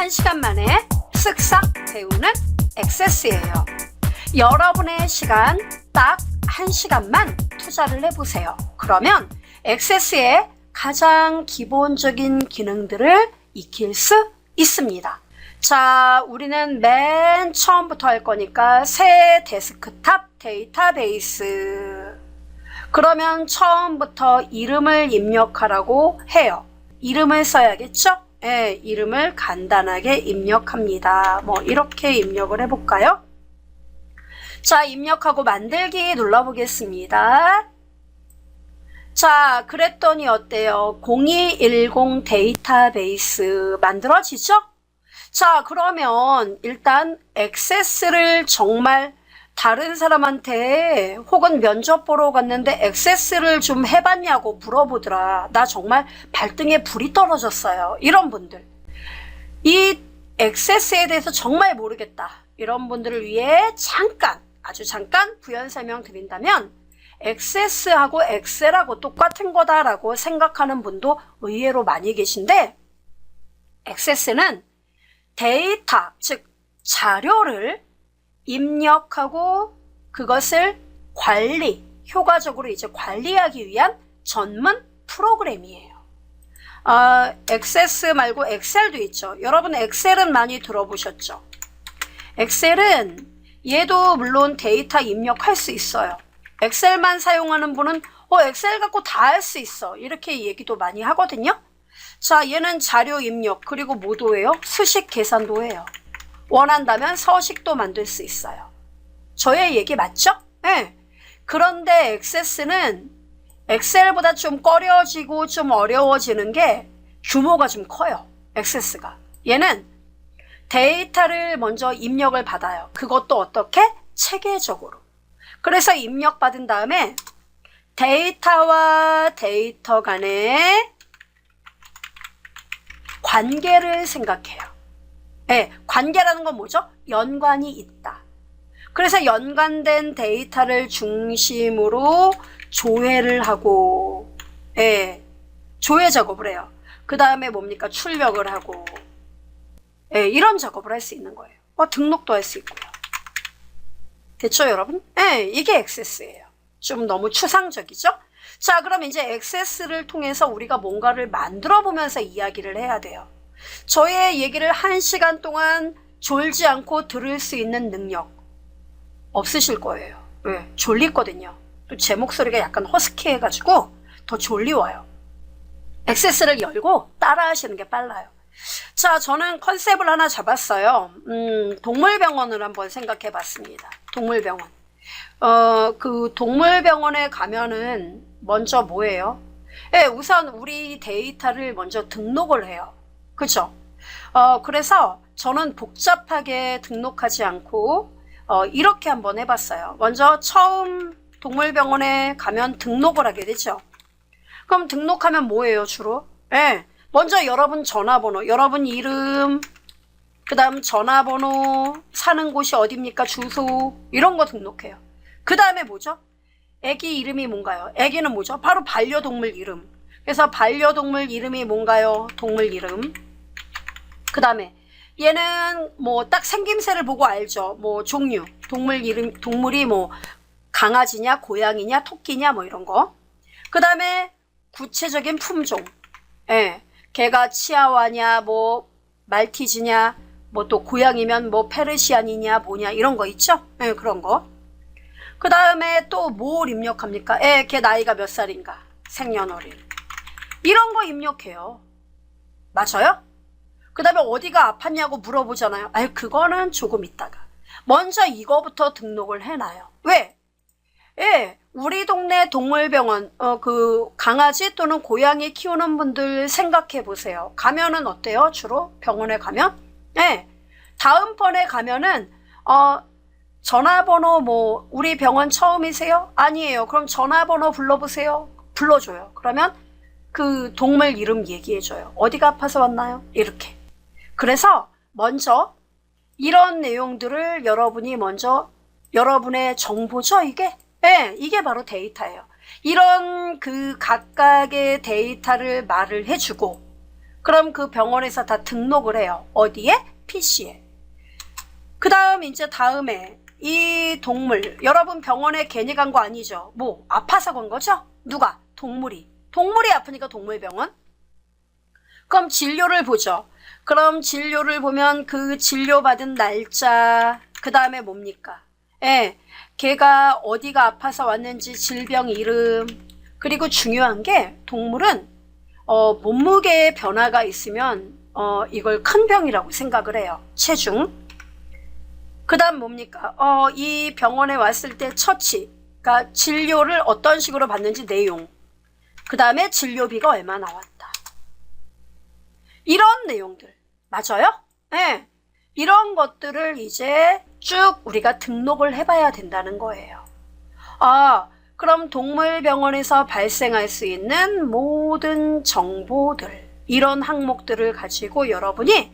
1시간 만에 쓱싹 배우는 액세스예요. 여러분의 시간 딱 1시간만 투자를 해보세요. 그러면 액세스의 가장 기본적인 기능들을 익힐 수 있습니다. 자, 우리는 맨 처음부터 할 거니까 새 데스크탑 데이터베이스. 그러면 처음부터 이름을 입력하라고 해요. 이름을 써야겠죠? 네, 이름을 간단하게 입력합니다. 뭐 이렇게 입력을 해볼까요? 자, 입력하고 만들기 눌러보겠습니다. 자, 그랬더니 어때요? 0210 데이터베이스 만들어지죠? 자, 그러면 일단 액세스를 정말 다른 사람한테 혹은 면접 보러 갔는데 액세스를 좀 해봤냐고 물어보더라. 나 정말 발등에 불이 떨어졌어요. 이런 분들. 이 액세스에 대해서 정말 모르겠다. 이런 분들을 위해 잠깐, 아주 잠깐 부연 설명 드린다면 액세스하고 엑셀하고 똑같은 거다라고 생각하는 분도 의외로 많이 계신데 액세스는 데이터, 즉 자료를 입력하고 그것을 효과적으로 이제 관리하기 위한 전문 프로그램이에요. 액세스 말고 엑셀도 있죠. 여러분 엑셀은 많이 들어보셨죠? 엑셀은 얘도 물론 데이터 입력할 수 있어요. 엑셀만 사용하는 분은 엑셀 갖고 다 할 수 있어. 이렇게 얘기도 많이 하거든요. 자, 얘는 자료 입력 그리고 뭐도 해요? 수식 계산도 해요. 원한다면 서식도 만들 수 있어요. 저의 얘기 맞죠? 네. 그런데 액세스는 엑셀보다 좀 꺼려지고 좀 어려워지는 게 규모가 좀 커요. 액세스가. 얘는 데이터를 먼저 입력을 받아요. 그것도 어떻게? 체계적으로. 그래서 입력받은 다음에 데이터와 데이터 간의 관계를 생각해요. 네, 관계라는 건 뭐죠? 연관이 있다. 그래서 연관된 데이터를 중심으로 조회를 하고, 조회 작업을 해요. 그 다음에 뭡니까? 출력을 하고, 이런 작업을 할 수 있는 거예요. 등록도 할 수 있고요. 됐죠, 여러분? 이게 액세스예요. 좀 너무 추상적이죠? 자, 그럼 이제 액세스를 통해서 우리가 뭔가를 만들어 보면서 이야기를 해야 돼요. 저의 얘기를 1시간 동안 졸지 않고 들을 수 있는 능력 없으실 거예요. 왜? 졸리거든요. 또 제 목소리가 약간 허스키해가지고 더 졸리워요. 액세스를 열고 따라 하시는 게 빨라요. 자, 저는 컨셉을 하나 잡았어요. 동물병원을 한번 생각해 봤습니다. 동물병원. 그 동물병원에 가면은 먼저 뭐예요? 우선 우리 데이터를 먼저 등록을 해요. 그죠? 그래서 저는 복잡하게 등록하지 않고 이렇게 한번 해봤어요. 먼저 처음 동물병원에 가면 등록을 하게 되죠. 그럼 등록하면 뭐예요, 주로? 먼저 여러분 전화번호, 여러분 이름, 그 다음 전화번호, 사는 곳이 어딥니까, 주소, 이런 거 등록해요. 그 다음에 뭐죠? 애기 이름이 뭔가요? 애기는 뭐죠? 바로 반려동물 이름. 그래서 반려동물 이름이 뭔가요? 동물 이름. 그 다음에 얘는 뭐 딱 생김새를 보고 알죠. 뭐 종류, 동물 이름, 동물이 뭐 강아지냐, 고양이냐, 토끼냐, 뭐 이런 거. 그 다음에 구체적인 품종. 걔가 치아와냐, 뭐 말티즈냐, 뭐 또 고양이면 뭐 페르시안이냐, 뭐냐 이런 거 있죠. 그런 거. 그 다음에 또 뭘 입력합니까? 걔 나이가 몇 살인가, 생년월일 이런 거 입력해요. 맞아요? 그 다음에 어디가 아팠냐고 물어보잖아요. 그거는 조금 있다가 먼저 이거부터 등록을 해놔요. 왜? 우리 동네 동물병원, 그 강아지 또는 고양이 키우는 분들 생각해 보세요. 가면은 어때요? 주로 병원에 가면? 다음번에 가면은 전화번호 뭐 우리 병원 처음이세요? 아니에요. 그럼 전화번호 불러보세요. 불러줘요. 그러면 그 동물 이름 얘기해줘요. 어디가 아파서 왔나요? 이렇게. 그래서 먼저 이런 내용들을 여러분이 먼저 여러분의 정보죠, 이게? 이게 바로 데이터예요. 이런 그 각각의 데이터를 말을 해주고 그럼 그 병원에서 다 등록을 해요. 어디에? PC에. 그 다음 이제 다음에 이 동물, 여러분 병원에 괜히 간 거 아니죠? 뭐 아파서 간 거죠? 누가? 동물이 아프니까 동물병원. 그럼 진료를 보죠. 그럼 진료를 보면 그 진료받은 날짜, 그 다음에 뭡니까? 예, 걔가 어디가 아파서 왔는지 질병 이름, 그리고 중요한 게 동물은 몸무게에 변화가 있으면 이걸 큰 병이라고 생각을 해요. 체중. 그 다음 뭡니까? 이 병원에 왔을 때 처치, 그러니까 진료를 어떤 식으로 받는지 내용, 그 다음에 진료비가 얼마 나왔다. 이런 내용들. 맞아요? 네. 이런 것들을 이제 쭉 우리가 등록을 해봐야 된다는 거예요. 그럼 동물병원에서 발생할 수 있는 모든 정보들, 이런 항목들을 가지고 여러분이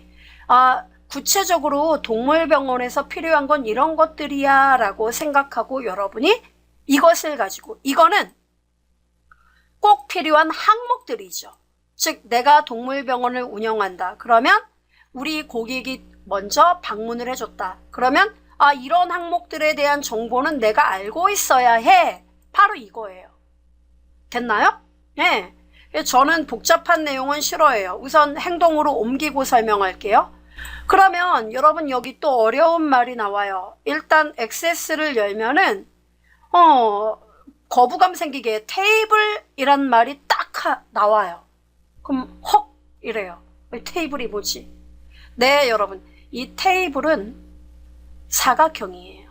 구체적으로 동물병원에서 필요한 건 이런 것들이야 라고 생각하고 여러분이 이것을 가지고, 이거는 꼭 필요한 항목들이죠. 즉 내가 동물병원을 운영한다. 그러면 우리 고객이 먼저 방문을 해줬다. 그러면 이런 항목들에 대한 정보는 내가 알고 있어야 해. 바로 이거예요. 됐나요? 네. 저는 복잡한 내용은 싫어해요. 우선 행동으로 옮기고 설명할게요. 그러면 여러분 여기 또 어려운 말이 나와요. 일단 액세스를 열면은 거부감 생기게 테이블이란 말이 딱 나와요. 그럼 헉 이래요. 테이블이 뭐지? 네, 여러분 이 테이블은 사각형이에요.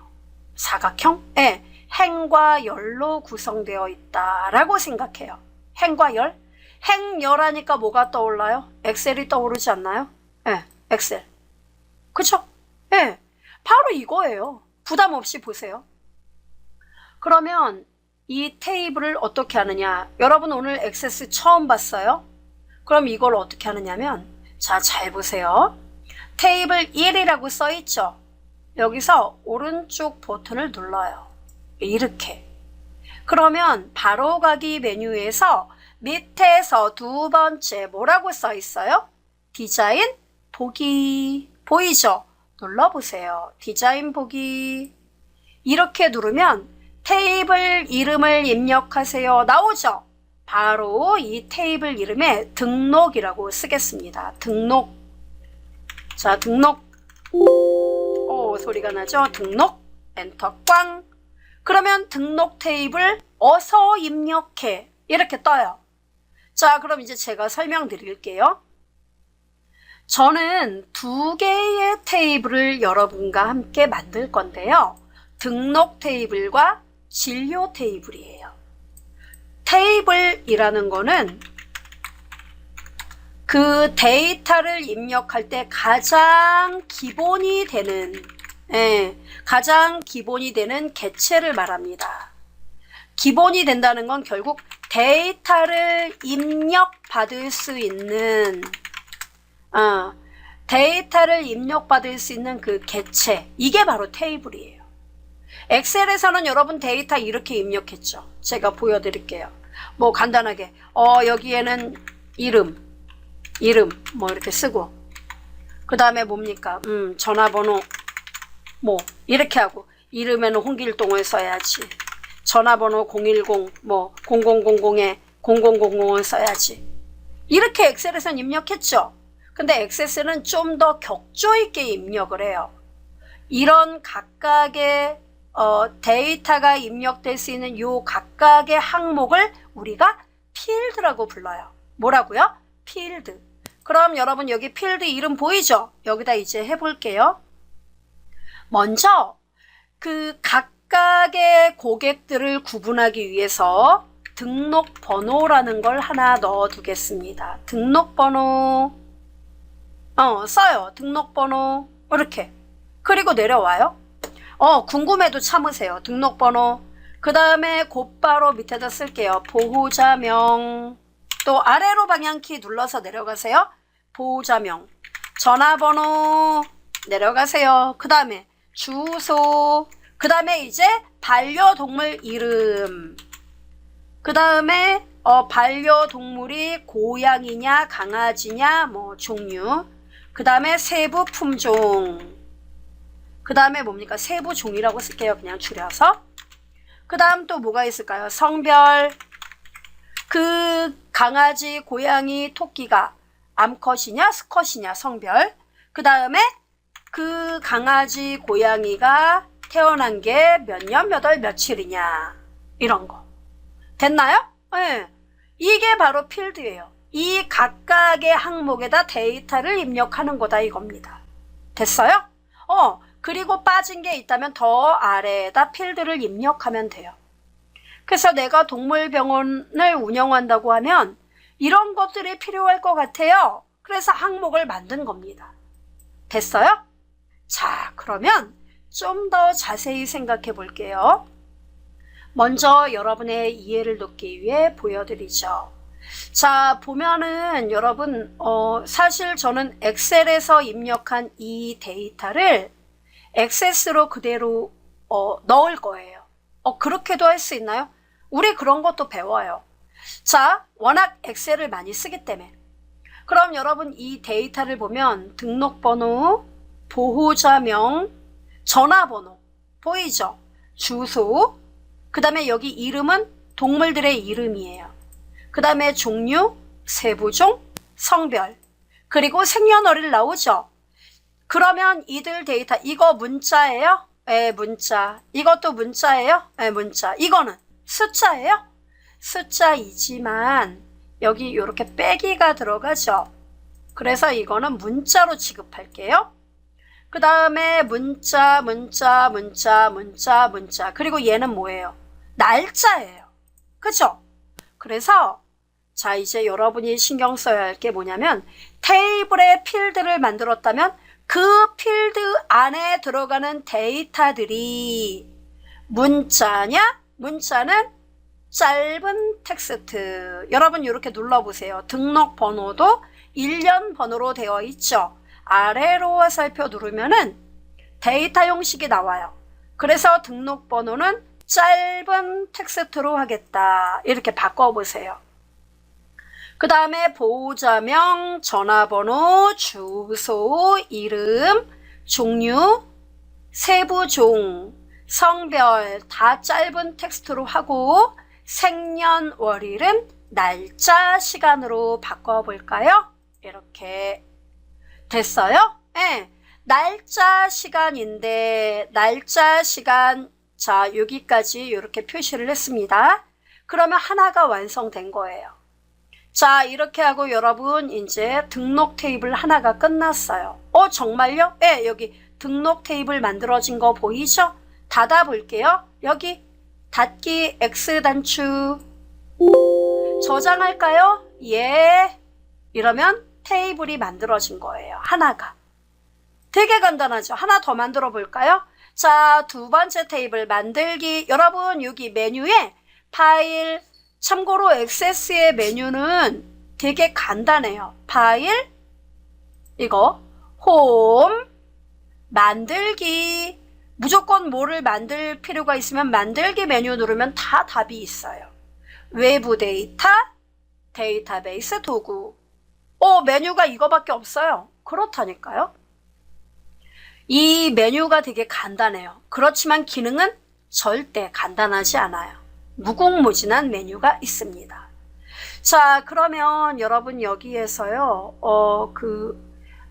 사각형? 네, 행과 열로 구성되어 있다라고 생각해요. 행과 열? 행열하니까 뭐가 떠올라요? 엑셀이 떠오르지 않나요? 네, 엑셀. 그쵸? 네, 바로 이거예요. 부담 없이 보세요. 그러면 이 테이블을 어떻게 하느냐? 여러분 오늘 액세스 처음 봤어요? 그럼 이걸 어떻게 하느냐면, 자, 잘 보세요. 테이블 1이라고 써 있죠? 여기서 오른쪽 버튼을 눌러요. 이렇게. 그러면 바로가기 메뉴에서 밑에서 두 번째 뭐라고 써 있어요? 디자인 보기. 보이죠? 눌러보세요. 디자인 보기. 이렇게 누르면 테이블 이름을 입력하세요. 나오죠? 바로 이 테이블 이름에 등록이라고 쓰겠습니다. 등록. 자, 등록. 오, 소리가 나죠? 등록. 엔터 꽝. 그러면 등록 테이블 어서 입력해. 이렇게 떠요. 자, 그럼 이제 제가 설명드릴게요. 저는 두 개의 테이블을 여러분과 함께 만들 건데요. 등록 테이블과 진료 테이블이에요. 테이블이라는 거는 그 데이터를 입력할 때 가장 기본이 되는, 가장 기본이 되는 객체를 말합니다. 기본이 된다는 건 결국 데이터를 입력받을 수 있는, 데이터를 입력받을 수 있는 그 객체, 이게 바로 테이블이에요. 엑셀에서는 여러분 데이터 이렇게 입력했죠. 제가 보여드릴게요. 뭐 간단하게 여기에는 이름 뭐 이렇게 쓰고, 그 다음에 뭡니까? 전화번호 뭐 이렇게 하고, 이름에는 홍길동을 써야지. 전화번호 010 뭐 0000에 0000을 써야지. 이렇게 엑셀에서는 입력했죠. 근데 액세스는 좀 더 격조 있게 입력을 해요. 이런 각각의 데이터가 입력될 수 있는 요 각각의 항목을 우리가 필드라고 불러요. 뭐라고요? 필드. 그럼 여러분 여기 필드 이름 보이죠? 여기다 이제 해볼게요. 먼저 그 각각의 고객들을 구분하기 위해서 등록번호라는 걸 하나 넣어 두겠습니다. 등록번호 써요. 등록번호 이렇게. 그리고 내려와요. 궁금해도 참으세요. 등록번호. 그 다음에 곧바로 밑에다 쓸게요. 보호자명. 또 아래로 방향키 눌러서 내려가세요. 보호자명. 전화번호 내려가세요. 그 다음에 주소. 그 다음에 이제 반려동물 이름. 그 다음에 반려동물이 고양이냐 강아지냐 뭐 종류, 그 다음에 세부 품종, 그 다음에 뭡니까? 세부 종이라고 쓸게요. 그냥 줄여서. 그 다음 또 뭐가 있을까요? 성별, 그 강아지, 고양이, 토끼가 암컷이냐 수컷이냐 성별, 그 다음에 그 강아지, 고양이가 태어난 게 몇 년, 몇 월, 며칠이냐 이런 거. 됐나요? 네. 이게 바로 필드예요. 이 각각의 항목에다 데이터를 입력하는 거다 이겁니다. 됐어요? 그리고 빠진 게 있다면 더 아래에다 필드를 입력하면 돼요. 그래서 내가 동물병원을 운영한다고 하면 이런 것들이 필요할 것 같아요. 그래서 항목을 만든 겁니다. 됐어요? 자, 그러면 좀 더 자세히 생각해 볼게요. 먼저 여러분의 이해를 돕기 위해 보여드리죠. 자, 보면은 여러분 사실 저는 엑셀에서 입력한 이 데이터를 액세스로 그대로 넣을 거예요. 그렇게도 할 수 있나요? 우리 그런 것도 배워요. 자, 워낙 엑셀을 많이 쓰기 때문에. 그럼 여러분 이 데이터를 보면 등록번호, 보호자명, 전화번호 보이죠? 주소, 그 다음에 여기 이름은 동물들의 이름이에요. 그 다음에 종류, 세부종, 성별, 그리고 생년월일 나오죠? 그러면 이들 데이터, 이거 문자예요? 네, 문자. 이것도 문자예요? 네, 문자. 이거는 숫자예요? 숫자이지만 여기 이렇게 빼기가 들어가죠? 그래서 이거는 문자로 취급할게요. 그 다음에 문자. 그리고 얘는 뭐예요? 날짜예요. 그죠? 그래서 자, 이제 여러분이 신경 써야 할 게 뭐냐면 테이블에 필드를 만들었다면 그 필드 안에 들어가는 데이터들이 문자냐? 문자는 짧은 텍스트. 여러분 이렇게 눌러보세요. 등록번호도 1년 번호로 되어 있죠. 아래로 살펴 누르면은 데이터 형식이 나와요. 그래서 등록번호는 짧은 텍스트로 하겠다. 이렇게 바꿔보세요. 그 다음에 보호자명, 전화번호, 주소, 이름, 종류, 세부종, 성별 다 짧은 텍스트로 하고 생년월일은 날짜, 시간으로 바꿔볼까요? 이렇게 됐어요? 네. 날짜, 시간인데 날짜, 시간 자 여기까지 이렇게 표시를 했습니다. 그러면 하나가 완성된 거예요. 자, 이렇게 하고 여러분 이제 등록 테이블 하나가 끝났어요. 정말요? 네, 여기 등록 테이블 만들어진 거 보이죠? 닫아 볼게요. 여기 닫기 X 단추. 저장할까요? 예. 이러면 테이블이 만들어진 거예요. 하나가. 되게 간단하죠? 하나 더 만들어 볼까요? 자, 두 번째 테이블 만들기. 여러분 여기 메뉴에 파일, 참고로 액세스의 메뉴는 되게 간단해요. 파일, 이거 홈, 만들기. 무조건 뭐를 만들 필요가 있으면 만들기 메뉴 누르면 다 답이 있어요. 외부 데이터, 데이터베이스 도구. 메뉴가 이거밖에 없어요. 그렇다니까요. 이 메뉴가 되게 간단해요. 그렇지만 기능은 절대 간단하지 않아요. 무궁무진한 메뉴가 있습니다. 자, 그러면 여러분 여기에서요,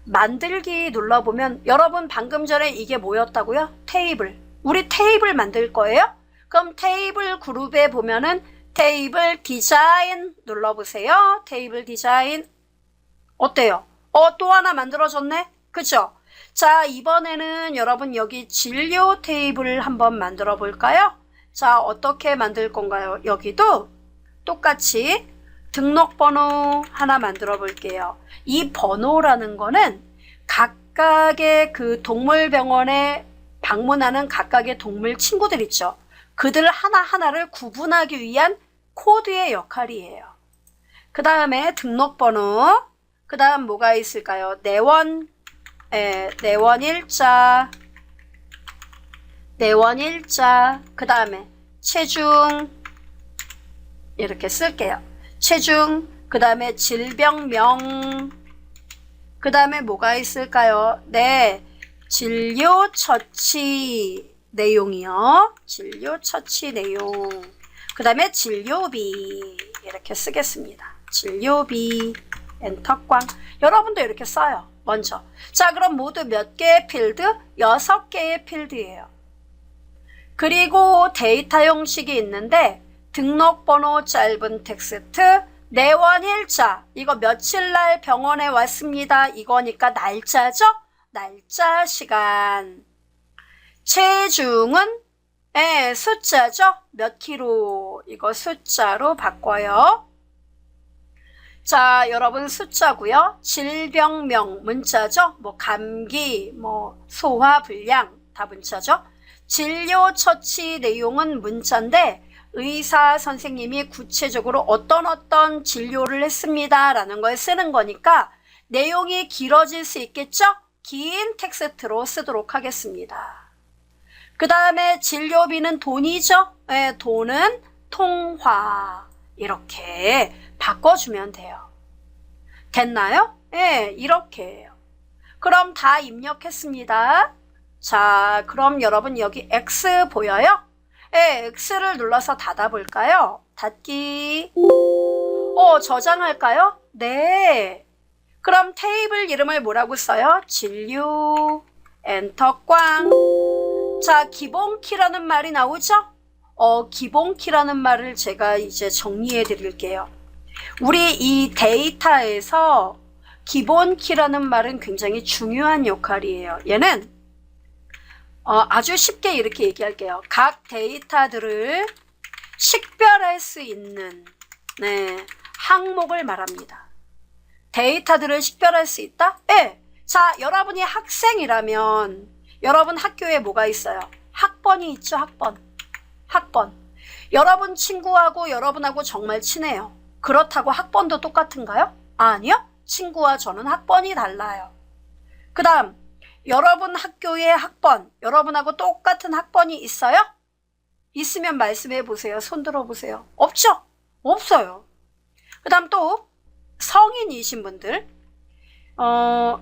만들기 눌러보면 여러분 방금 전에 이게 뭐였다고요? 테이블. 우리 테이블 만들 거예요? 그럼 테이블 그룹에 보면은 테이블 디자인 눌러보세요. 테이블 디자인. 어때요? 또 하나 만들어졌네? 그쵸? 자, 이번에는 여러분 여기 진료 테이블을 한번 만들어 볼까요? 자, 어떻게 만들 건가요? 여기도 똑같이 등록번호 하나 만들어 볼게요. 이 번호라는 거는 각각의 그 동물병원에 방문하는 각각의 동물 친구들 있죠. 그들 하나하나를 구분하기 위한 코드의 역할이에요. 그 다음에 등록번호, 그 다음 뭐가 있을까요? 내원일자, 그 다음에 체중 이렇게 쓸게요. 체중, 그 다음에 질병명, 그 다음에 뭐가 있을까요? 네, 진료처치 내용이요. 진료처치 내용. 그 다음에 진료비 이렇게 쓰겠습니다. 진료비, 엔터꽝. 여러분도 이렇게 써요. 먼저. 자, 그럼 모두 몇 개의 필드? 6개의 필드예요. 그리고 데이터 형식이 있는데 등록번호, 짧은 텍스트, 내원일자. 이거 며칠 날 병원에 왔습니다. 이거니까 날짜죠? 날짜, 시간. 체중은 숫자죠? 몇 킬로. 이거 숫자로 바꿔요. 자, 여러분 숫자고요. 질병명 문자죠? 뭐 감기, 뭐 소화불량 다 문자죠? 진료 처치 내용은 문자인데 의사 선생님이 구체적으로 어떤 진료를 했습니다 라는 걸 쓰는 거니까 내용이 길어질 수 있겠죠? 긴 텍스트로 쓰도록 하겠습니다. 그 다음에 진료비는 돈이죠? 네, 돈은 통화. 이렇게 바꿔주면 돼요. 됐나요? 네, 이렇게 해요. 그럼 다 입력했습니다. 자, 그럼 여러분 여기 X 보여요? 네, X를 눌러서 닫아볼까요? 닫기. 저장할까요? 네. 그럼 테이블 이름을 뭐라고 써요? 진료. 엔터 꽝. 자, 기본키라는 말이 나오죠? 기본키라는 말을 제가 이제 정리해 드릴게요. 우리 이 데이터에서 기본키라는 말은 굉장히 중요한 역할이에요. 얘는 아주 쉽게 이렇게 얘기할게요. 각 데이터들을 식별할 수 있는 항목을 말합니다. 데이터들을 식별할 수 있다? 네. 자, 여러분이 학생이라면 여러분 학교에 뭐가 있어요? 학번이 있죠, 학번. 여러분 친구하고 여러분하고 정말 친해요. 그렇다고 학번도 똑같은가요? 아니요. 친구와 저는 학번이 달라요. 그 다음 여러분 학교의 학번, 여러분하고 똑같은 학번이 있어요? 있으면 말씀해 보세요. 손 들어 보세요. 없죠? 없어요. 그 다음 또 성인이신 분들,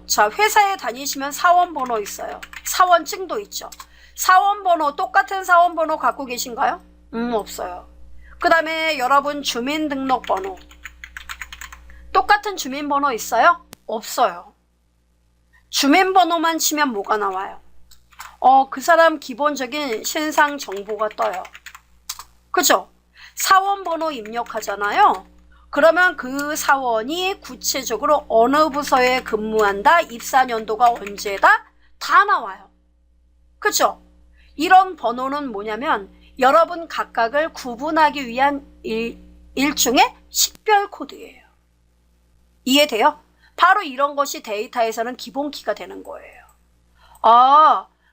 자, 회사에 다니시면 사원번호 있어요. 사원증도 있죠. 사원번호, 똑같은 사원번호 갖고 계신가요? 없어요. 그 다음에 여러분 주민등록번호, 똑같은 주민번호 있어요? 없어요. 주민번호만 치면 뭐가 나와요? 그 사람 기본적인 신상 정보가 떠요. 그죠? 사원번호 입력하잖아요. 그러면 그 사원이 구체적으로 어느 부서에 근무한다, 입사년도가 언제다, 다 나와요. 그죠? 이런 번호는 뭐냐면 여러분 각각을 구분하기 위한 일종의 식별 코드예요. 이해돼요? 바로 이런 것이 데이터에서는 기본키가 되는 거예요.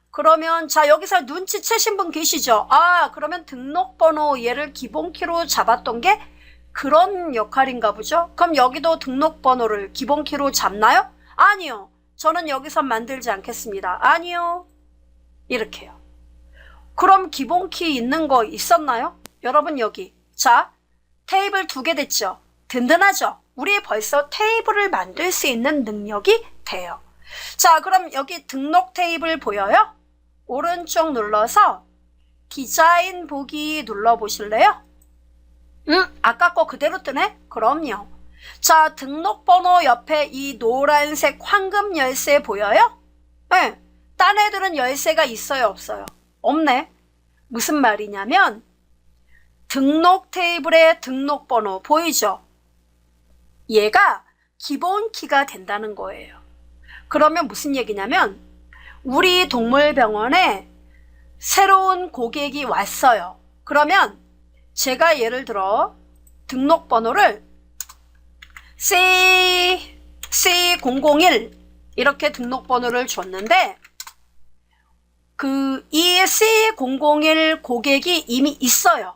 그러면 자, 여기서 눈치채신 분 계시죠? 그러면 등록번호 얘를 기본키로 잡았던 게 그런 역할인가 보죠? 그럼 여기도 등록번호를 기본키로 잡나요? 아니요. 저는 여기서 만들지 않겠습니다. 아니요. 이렇게요. 그럼 기본키 있는 거 있었나요? 여러분 여기. 자, 테이블 2개 됐죠? 든든하죠? 우리 벌써 테이블을 만들 수 있는 능력이 돼요. 자, 그럼 여기 등록 테이블 보여요? 오른쪽 눌러서 디자인 보기 눌러보실래요? 아까 거 그대로 뜨네? 그럼요. 자, 등록번호 옆에 이 노란색 황금 열쇠 보여요? 네. 딴 애들은 열쇠가 있어요, 없어요? 없네. 무슨 말이냐면 등록 테이블의 등록번호 보이죠? 얘가 기본키가 된다는 거예요. 그러면 무슨 얘기냐면 우리 동물병원에 새로운 고객이 왔어요. 그러면 제가 예를 들어 등록번호를 C001 이렇게 등록번호를 줬는데 이 C001 고객이 이미 있어요.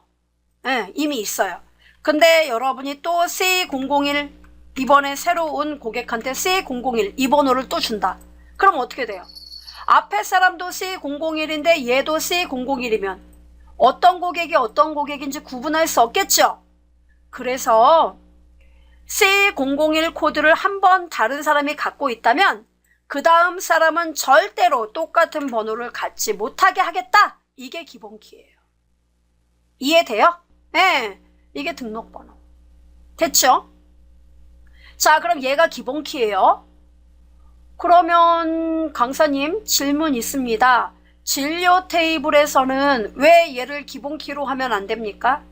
네, 이미 있어요. 근데 여러분이 또 C001 이번에 새로 온 고객한테 C001 이 번호를 또 준다. 그럼 어떻게 돼요? 앞에 사람도 C001인데 얘도 C001이면 어떤 고객이 어떤 고객인지 구분할 수 없겠죠? 그래서 C001 코드를 한 번 다른 사람이 갖고 있다면 그 다음 사람은 절대로 똑같은 번호를 갖지 못하게 하겠다. 이게 기본키예요. 이해돼요? 네, 이게 등록번호. 됐죠? 자, 그럼 얘가 기본키예요. 그러면 강사님 질문 있습니다. 진료 테이블에서는 왜 얘를 기본키로 하면 안 됩니까?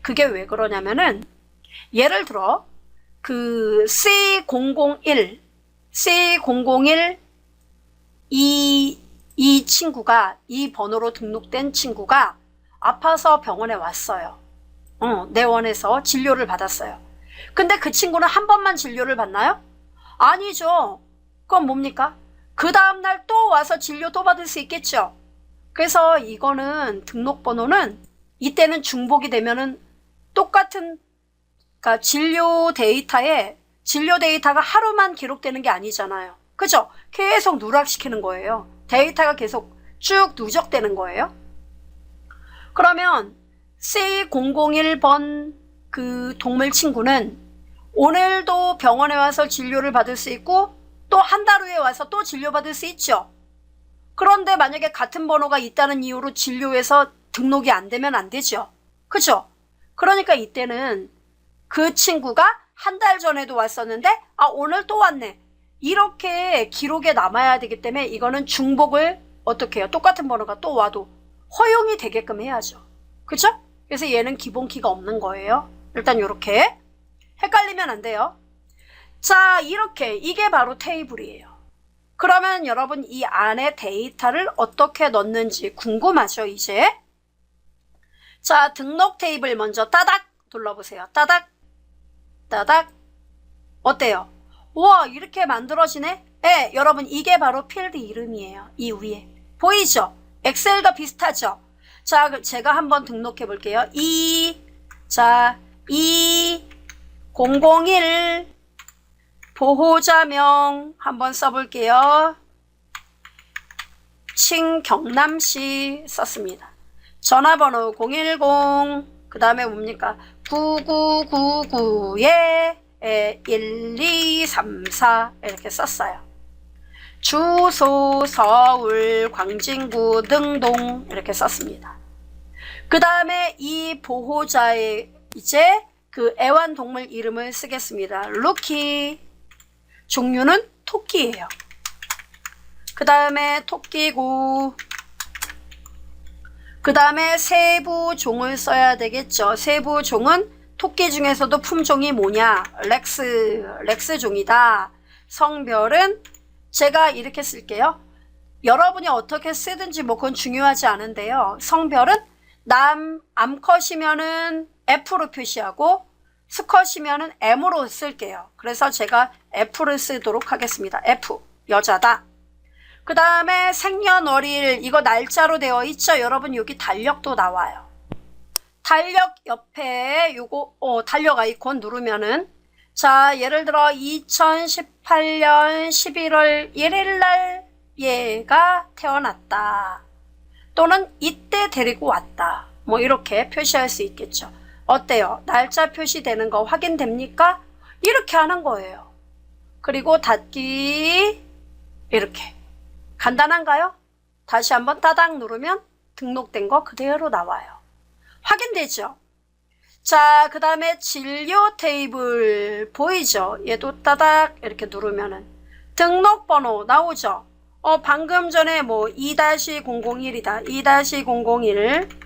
그게 왜 그러냐면은 예를 들어 그 C001 이 친구가, 이 번호로 등록된 친구가 아파서 병원에 왔어요. 내원에서 진료를 받았어요. 근데 그 친구는 한 번만 진료를 받나요? 아니죠. 그건 뭡니까? 그 다음날 또 와서 진료 또 받을 수 있겠죠. 그래서 이거는 등록번호는 이때는 중복이 되면은 똑같은, 그러니까 진료 데이터가 하루만 기록되는 게 아니잖아요. 그죠? 계속 누락시키는 거예요. 데이터가 계속 쭉 누적되는 거예요. 그러면 C001번 그 동물 친구는 오늘도 병원에 와서 진료를 받을 수 있고 또 한 달 후에 와서 또 진료받을 수 있죠. 그런데 만약에 같은 번호가 있다는 이유로 진료에서 등록이 안 되면 안 되죠. 그죠? 그러니까 이때는 그 친구가 한 달 전에도 왔었는데 오늘 또 왔네. 이렇게 기록에 남아야 되기 때문에 이거는 중복을 어떻게 해요? 똑같은 번호가 또 와도 허용이 되게끔 해야죠. 그죠? 그래서 얘는 기본키가 없는 거예요. 일단 이렇게 헷갈리면 안 돼요. 자, 이렇게 이게 바로 테이블이에요. 그러면 여러분 이 안에 데이터를 어떻게 넣는지 궁금하죠, 이제? 자, 등록 테이블 먼저 따닥 눌러보세요. 따닥, 따닥. 어때요? 우와, 이렇게 만들어지네? 네, 여러분 이게 바로 필드 이름이에요. 이 위에. 보이죠? 엑셀과 비슷하죠? 자, 제가 한번 등록해 볼게요. 001 보호자명 한번 써볼게요. 친경남시 썼습니다. 전화번호 010, 그 다음에 뭡니까? 9999에 1234 이렇게 썼어요. 주소 서울 광진구 능동 이렇게 썼습니다. 그 다음에 이 보호자의 이제 그 애완동물 이름을 쓰겠습니다. 루키. 종류는 토끼예요. 그 다음에 토끼고, 그 다음에 세부 종을 써야 되겠죠. 세부 종은 토끼 중에서도 품종이 뭐냐? 렉스 종이다. 성별은 제가 이렇게 쓸게요. 여러분이 어떻게 쓰든지 뭐 그건 중요하지 않은데요. 성별은 암컷이면은 F로 표시하고 수컷이면은 M으로 쓸게요. 그래서 제가 F를 쓰도록 하겠습니다. F, 여자다. 그 다음에 생년월일, 이거 날짜로 되어 있죠. 여러분 여기 달력도 나와요. 달력 옆에 요거 달력 아이콘 누르면은, 자, 예를 들어 2018년 11월 1일 날 얘가 태어났다. 또는 이때 데리고 왔다. 뭐 이렇게 표시할 수 있겠죠. 어때요? 날짜 표시되는 거 확인됩니까? 이렇게 하는 거예요. 그리고 닫기, 이렇게. 간단한가요? 다시 한번 따닥 누르면 등록된 거 그대로 나와요. 확인되죠? 자, 그 다음에 진료 테이블 보이죠? 얘도 따닥 이렇게 누르면은 등록번호 나오죠? 방금 전에 뭐 2-001이다. 2-001.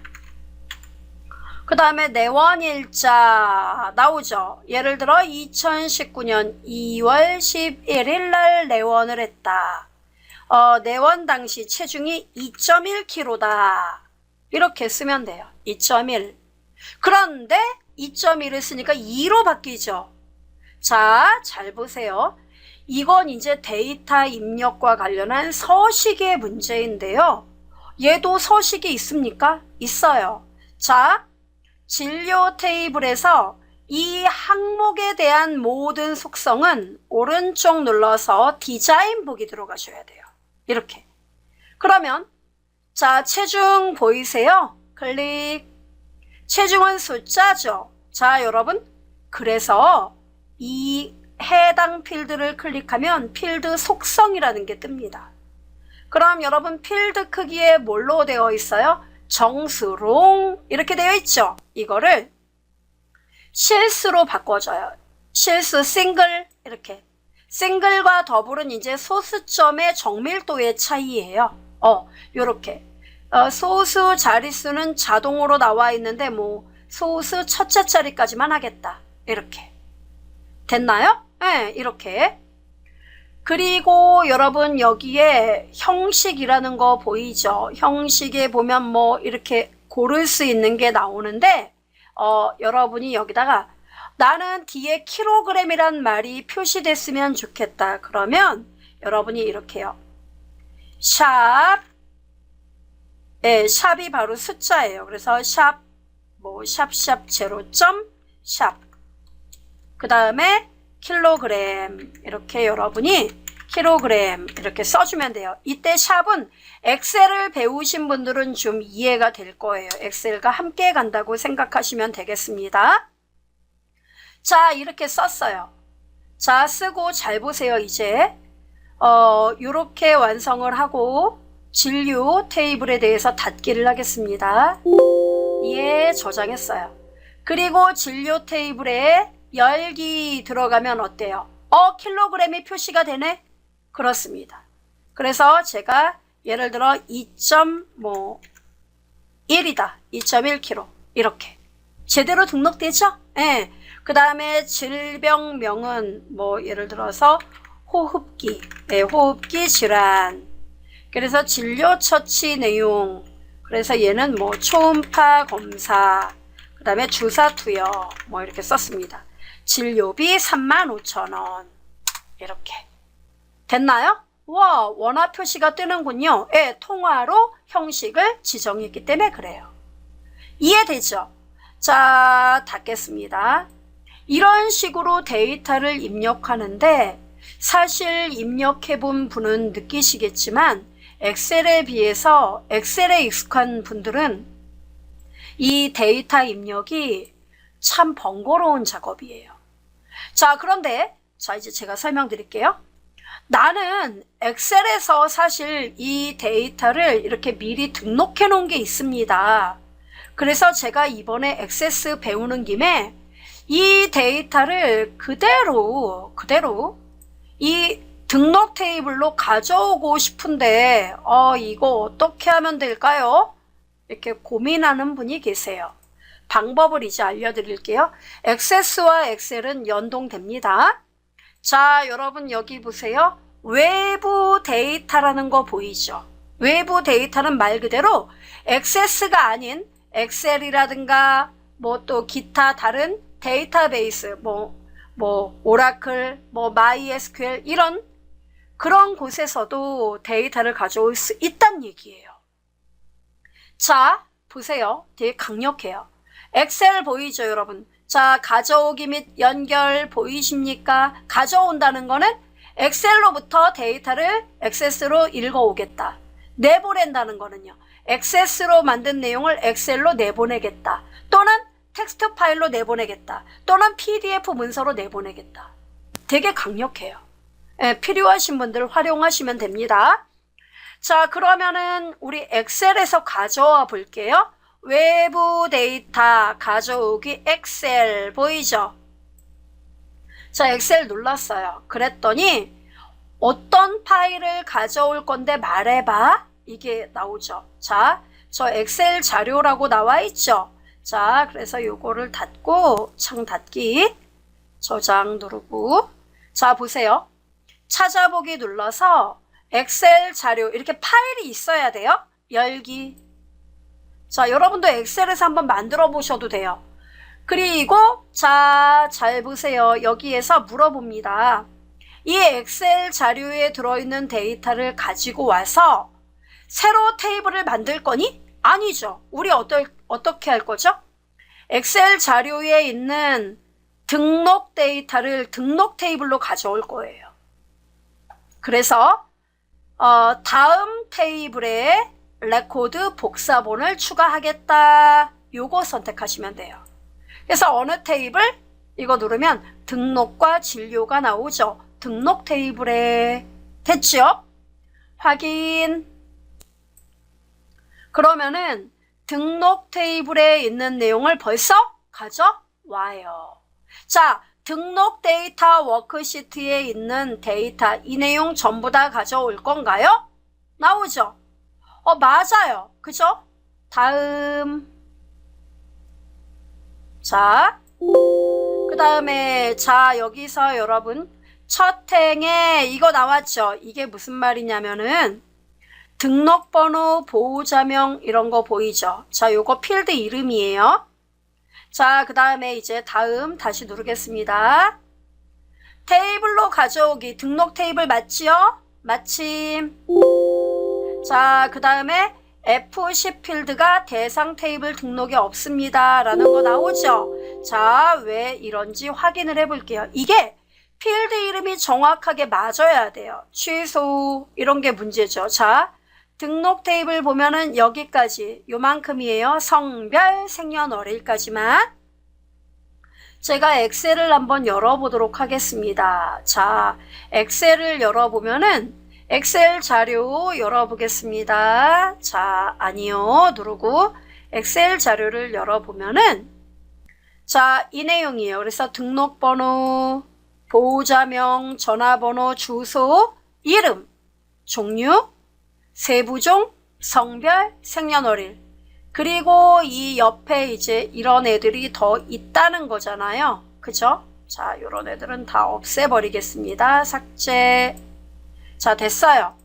그 다음에 내원일자 나오죠? 예를 들어 2019년 2월 11일 날 내원을 했다. 내원 당시 체중이 2.1kg다. 이렇게 쓰면 돼요. 2.1. 그런데 2.1을 쓰니까 2로 바뀌죠. 자, 잘 보세요. 이건 이제 데이터 입력과 관련한 서식의 문제인데요. 얘도 서식이 있습니까? 있어요. 자, 진료 테이블에서 이 항목에 대한 모든 속성은 오른쪽 눌러서 디자인 보기 들어가셔야 돼요. 이렇게. 그러면 자, 체중 보이세요? 클릭. 체중은 숫자죠. 자, 여러분. 그래서 이 해당 필드를 클릭하면 필드 속성이라는 게 뜹니다. 그럼 여러분 필드 크기에 뭘로 되어 있어요? 정수롱 이렇게 되어 있죠. 이거를 실수로 바꿔줘요. 실수 싱글 이렇게. 싱글과 더블은 이제 소수점의 정밀도의 차이예요. 요렇게. 소수 자릿수는 자동으로 나와 있는데 뭐 소수 첫째 자리까지만 하겠다. 이렇게. 됐나요? 네, 이렇게. 그리고 여러분 여기에 형식이라는 거 보이죠? 형식에 보면 뭐 이렇게 고를 수 있는 게 나오는데 여러분이 여기다가 나는 뒤에 킬로그램이란 말이 표시됐으면 좋겠다. 그러면 여러분이 이렇게요. 샵, 샵이 바로 숫자예요. 그래서 샵, 샵 0점, 샵. 그 다음에 킬로그램. 이렇게 여러분이 킬로그램 이렇게 써주면 돼요. 이때 샵은 엑셀을 배우신 분들은 좀 이해가 될 거예요. 엑셀과 함께 간다고 생각하시면 되겠습니다. 자, 이렇게 썼어요. 자, 쓰고 잘 보세요. 이제 요렇게 완성을 하고 진료 테이블에 대해서 닫기를 하겠습니다. 예, 저장했어요. 그리고 진료 테이블에 열기 들어가면 어때요? 킬로그램이 표시가 되네? 그렇습니다. 그래서 제가 예를 들어 2.1이다. 2.1kg 이렇게 제대로 등록되죠? 예. 그 다음에 질병명은 예를 들어서 호흡기, 호흡기 질환. 그래서 진료 처치 내용. 그래서 얘는 초음파 검사. 그 다음에 주사 투여. 이렇게 썼습니다. 진료비 35,000원. 이렇게. 됐나요? 와, 원화 표시가 뜨는군요. 예, 통화로 형식을 지정했기 때문에 그래요. 이해되죠? 자, 닫겠습니다. 이런 식으로 데이터를 입력하는데 사실 입력해본 분은 느끼시겠지만 엑셀에 비해서 엑셀에 익숙한 분들은 이 데이터 입력이 참 번거로운 작업이에요. 자, 그런데 이제 제가 설명드릴게요. 나는 엑셀에서 사실 이 데이터를 이렇게 미리 등록해 놓은 게 있습니다. 그래서 제가 이번에 액세스 배우는 김에 이 데이터를 그대로 이 등록 테이블로 가져오고 싶은데 이거 어떻게 하면 될까요? 이렇게 고민하는 분이 계세요. 방법을 이제 알려드릴게요. 액세스와 엑셀은 연동됩니다. 자, 여러분 여기 보세요. 외부 데이터라는 거 보이죠? 외부 데이터는 말 그대로 액세스가 아닌 엑셀이라든가 또 기타 다른 데이터베이스 오라클, MySQL 이런 그런 곳에서도 데이터를 가져올 수 있다는 얘기예요. 자, 보세요. 되게 강력해요. 엑셀 보이죠, 여러분? 자, 가져오기 및 연결 보이십니까? 가져온다는 거는 엑셀로부터 데이터를 액세스로 읽어오겠다. 내보낸다는 거는요. 액세스로 만든 내용을 엑셀로 내보내겠다. 또는 텍스트 파일로 내보내겠다. 또는 PDF 문서로 내보내겠다. 되게 강력해요. 필요하신 분들 활용하시면 됩니다. 자, 그러면은 우리 엑셀에서 가져와 볼게요. 외부 데이터 가져오기 엑셀 보이죠? 자, 엑셀 눌렀어요. 그랬더니 어떤 파일을 가져올 건데 말해봐. 이게 나오죠. 자, 저 엑셀 자료라고 나와 있죠. 자, 그래서 요거를 닫고 창 닫기 저장 누르고 자, 보세요. 찾아보기 눌러서 엑셀 자료 이렇게 파일이 있어야 돼요. 열기. 자, 여러분도 엑셀에서 한번 만들어 보셔도 돼요. 그리고 자, 잘 보세요. 여기에서 물어봅니다. 이 엑셀 자료에 들어있는 데이터를 가지고 와서 새로 테이블을 만들 거니? 아니죠. 우리 어떻게 할 거죠? 엑셀 자료에 있는 등록 데이터를 등록 테이블로 가져올 거예요. 그래서 다음 테이블에 레코드 복사본을 추가하겠다. 요거 선택하시면 돼요. 그래서 어느 테이블? 이거 누르면 등록과 진료가 나오죠. 등록 테이블에. 됐죠? 확인. 그러면은 등록 테이블에 있는 내용을 벌써 가져와요. 자, 등록 데이터 워크시트에 있는 데이터, 이 내용 전부 다 가져올 건가요? 나오죠? 맞아요. 그죠? 다음. 자, 그 다음에 자, 여기서 여러분 첫 행에 이거 나왔죠? 이게 무슨 말이냐면은 등록번호, 보호자명 이런 거 보이죠? 자, 요거 필드 이름이에요. 자, 그 다음에 이제 다음 다시 누르겠습니다. 테이블로 가져오기. 등록 테이블 맞지요? 마침. 자, 그 다음에 F10 필드가 대상 테이블 등록이 없습니다 라는 거 나오죠? 자, 왜 이런지 확인을 해 볼게요. 이게 필드 이름이 정확하게 맞아야 돼요. 취소 이런 게 문제죠. 자, 등록 테이블 보면은 여기까지 요만큼이에요. 성별, 생년월일까지만. 제가 엑셀을 한번 열어보도록 하겠습니다. 자, 엑셀을 열어보면은 엑셀 자료 열어보겠습니다. 자, 아니요. 누르고 엑셀 자료를 열어보면은 자, 이 내용이에요. 그래서 등록번호, 보호자명, 전화번호, 주소, 이름, 종류, 세부종, 성별, 생년월일. 그리고 이 옆에 이제 이런 애들이 더 있다는 거잖아요. 그죠? 자, 요런 애들은 다 없애버리겠습니다. 삭제. 자, 됐어요.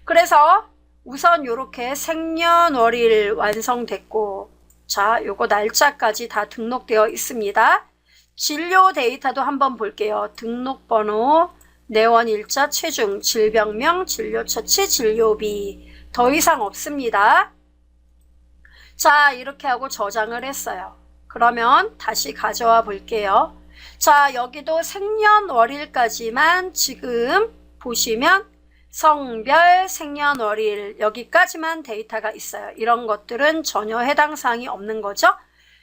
그래서 우선 요렇게 생년월일 완성됐고, 자, 요거 날짜까지 다 등록되어 있습니다. 진료 데이터도 한번 볼게요. 등록번호, 내원일자, 체중, 질병명, 진료처치, 진료비. 더 이상 없습니다. 자, 이렇게 하고 저장을 했어요. 그러면 다시 가져와 볼게요. 자, 여기도 생년월일까지만 지금 보시면 성별, 생년월일 여기까지만 데이터가 있어요. 이런 것들은 전혀 해당 사항이 없는 거죠.